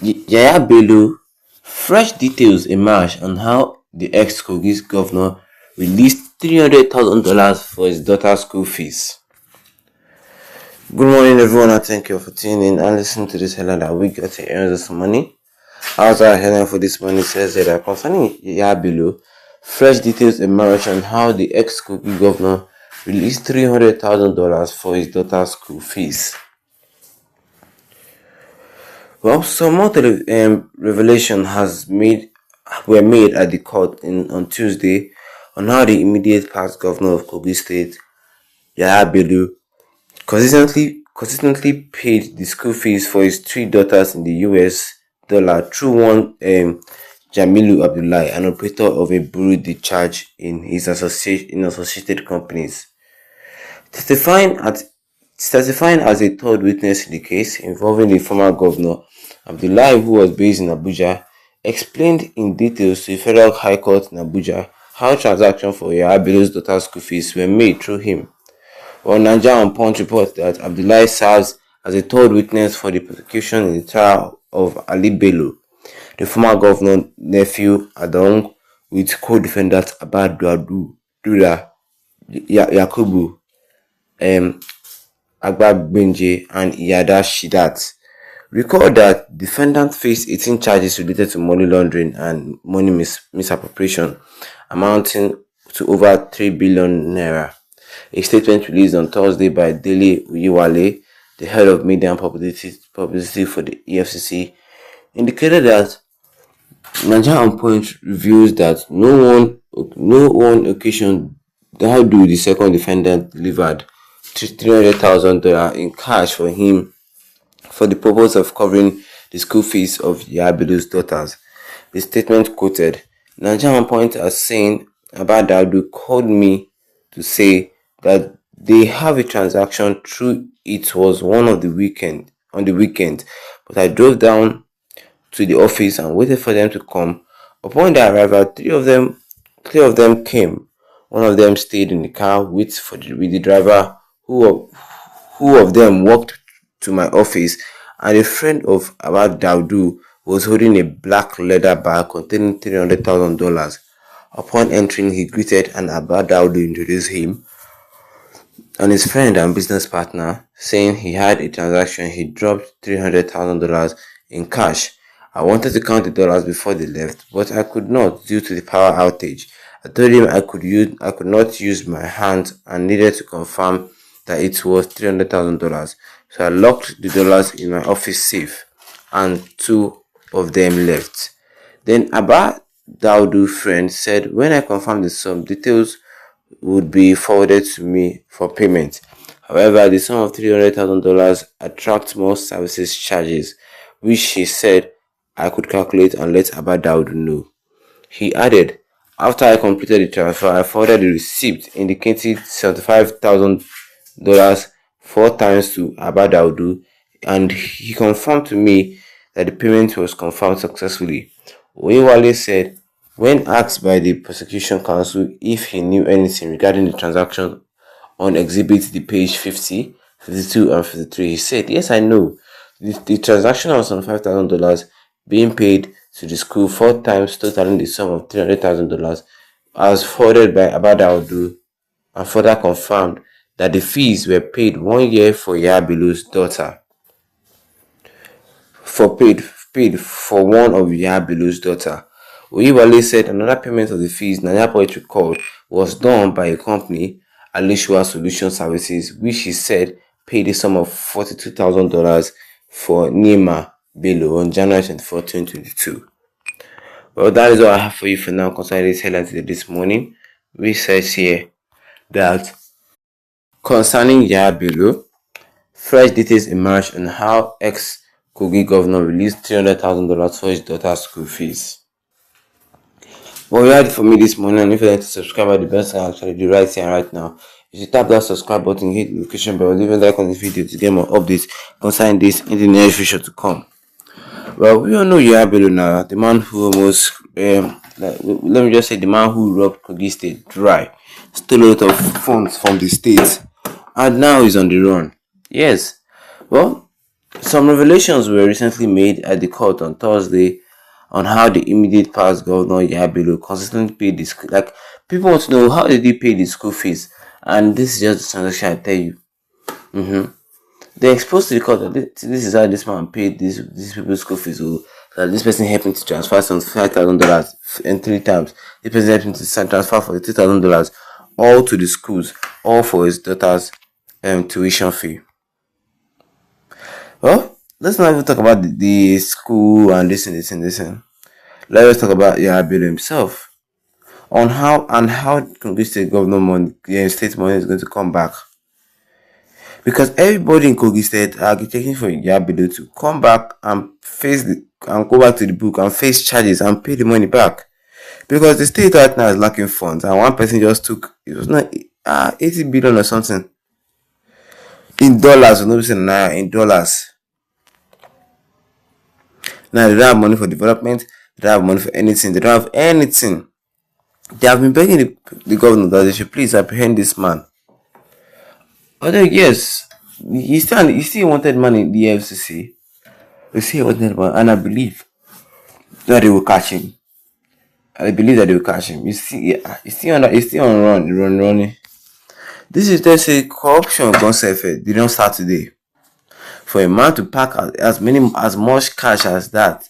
Yahaya Bello, fresh details emerge on how the ex-Kogi governor released $300,000 for his daughter's school fees. Good morning, everyone, and thank you for tuning in and listening to this headline that we got to earn this money. As our headline for this morning says that concerning Yahaya Bello, fresh details emerge on how the ex-Kogi governor released $300,000 for his daughter's school fees. Well, some more revelation were made at the court on Tuesday on how the immediate past governor of Kogi State, Yahaya Bello, consistently paid the school fees for his three daughters in the US dollar through one Jamilu Abdullahi, an operator of a bureau de charge in his associated companies. Testifying as a third witness in the case involving the former governor, Abdullahi, who was based in Abuja, explained in details to the Federal High Court in Abuja how transactions for Yahaya Bello's daughter's school fees were made through him. While Nigeria on Punch reports that Abdullahi serves as a third witness for the prosecution in the trial of Ali Bello, the former governor's nephew, along with co-defendants Abba Dura, Yakubu, Agbabenje, and Iyada Shidat. Recall that defendants faced 18 charges related to money laundering and money misappropriation, amounting to over 3 billion naira. A statement released on Thursday by Dele Oyewale, the head of media and publicity for the EFCC, indicated that Nigeria on Point reveals that no one occasion Daudu, the second defendant, delivered $300,000 in cash for him for the purpose of covering the school fees of Yahaya Bello's daughters. The statement quoted Nigeria on Point as saying, Abba Daudu called me to say that they have a transaction through it was on the weekend, but I drove down to the office and waited for them to come. Upon their arrival, three of them came. One of them stayed in the car with the driver, who of them walked to my office, and a friend of Abba Daudu was holding a black leather bag containing $300,000. Upon entering, he greeted and Abba Daudu introduced him and his friend and business partner, saying he had a transaction. He dropped $300,000 in cash. I wanted to count the dollars before they left, but I could not due to the power outage. I told him I could not use my hands and needed to confirm that it was $300,000. So I locked the dollars in my office safe, and two of them left. Then Abba Daudu's friend said when I confirmed the sum, details would be forwarded to me for payment. However, the sum of $300,000 attracts more services charges, which he said I could calculate and let Abba Daudu know. He added, after I completed the transfer, I forwarded the receipt indicating $75,000 4 times to Abba Daudu, and he confirmed to me that the payment was confirmed successfully. Oyewale said, when asked by the prosecution counsel if he knew anything regarding the transaction on exhibits the page 50, 52, and 53, he said, yes, I know. The transaction was on $5,000 being paid to the school 4 times, totaling the sum of $300,000, as forwarded by Abba Daudu, and further confirmed that the fees were paid 1 year for Yahaya Bello's daughter. Paid for one of Yahaya Bello's daughter. Oyewale said another payment of the fees Nigeria Poet recalled was done by a company, Alishua Solution Services, which he said paid a sum of $42,000 for Nima Bello on January 24, 2022. Well, that is all I have for you for now concerning this headline this morning. We says here that concerning Yahaya Bello, fresh details emerged on how ex-Kogi governor released $300,000 for his daughter's school fees. Well, you had it for me this morning, and if you'd like to subscribe at the best I actually do right here and right now, you should tap that subscribe button, hit the notification bell, leave a like on the video to get more updates concerning this in the near future to come. Well, we all know Yahaya Bello now, the man who almost, let me just say, the man who robbed Kogi State dry, stole a lot of funds from the state, and now he's on the run. Yes, well, Some revelations were recently made at the court on Thursday on how the immediate past governor Yahaya Bello consistently paid the school. Like, people want to know, how did he pay the school fees? And this is just the transaction I tell you. They exposed to the court that this is how this man paid these people's school fees. So that this person helped him to transfer some $5,000 and 3 times. This person helped him to transfer for $2,000, all to the schools, all for his daughter's tuition fee. Well, let's not even talk about the school and this and. Let's talk about Yahaya Bello himself on how Kogi State governor money, state money is going to come back. Because everybody in Kogi State are taking for Yahaya Bello to come back and go back to the book and face charges and pay the money back. Because the state right now is lacking funds, and one person just took, it was not 80 billion or something in dollars, no naira, in dollars. Now they don't have money for development, they don't have money for anything, they don't have anything. They have been begging the governor that they should please apprehend this man. Although yes, he still wanted money in the FCC. He still wanted money, and I believe that they will catch him. I believe that they will catch him. He's still on running. This is just a corruption concept. Did not start today. For a man to pack as much cash as that,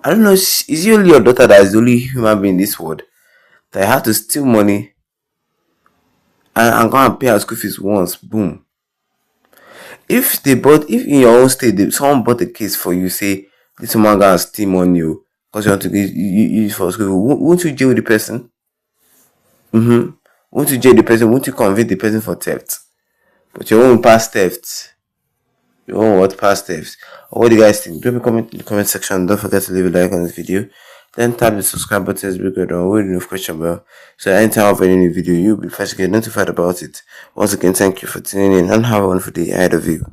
I don't know. Is it only your daughter that is the only human being in this world that had to steal money and go and pay her school fees once? Boom. If in your own state, someone bought a case for you, say this woman gonna steal money because you want to use for school, won't you jail the person? Won't you jail the person? Won't you convict the person for theft? But your own past theft. Your own what past thefts? Or what do you guys think? Drop a comment in the comment section. Don't forget to leave a like on this video. Then tap the subscribe button as big or with the notification bell. So anytime I have any new video, you'll be first to get notified about it. Once again, thank you for tuning in and have a wonderful day ahead of you.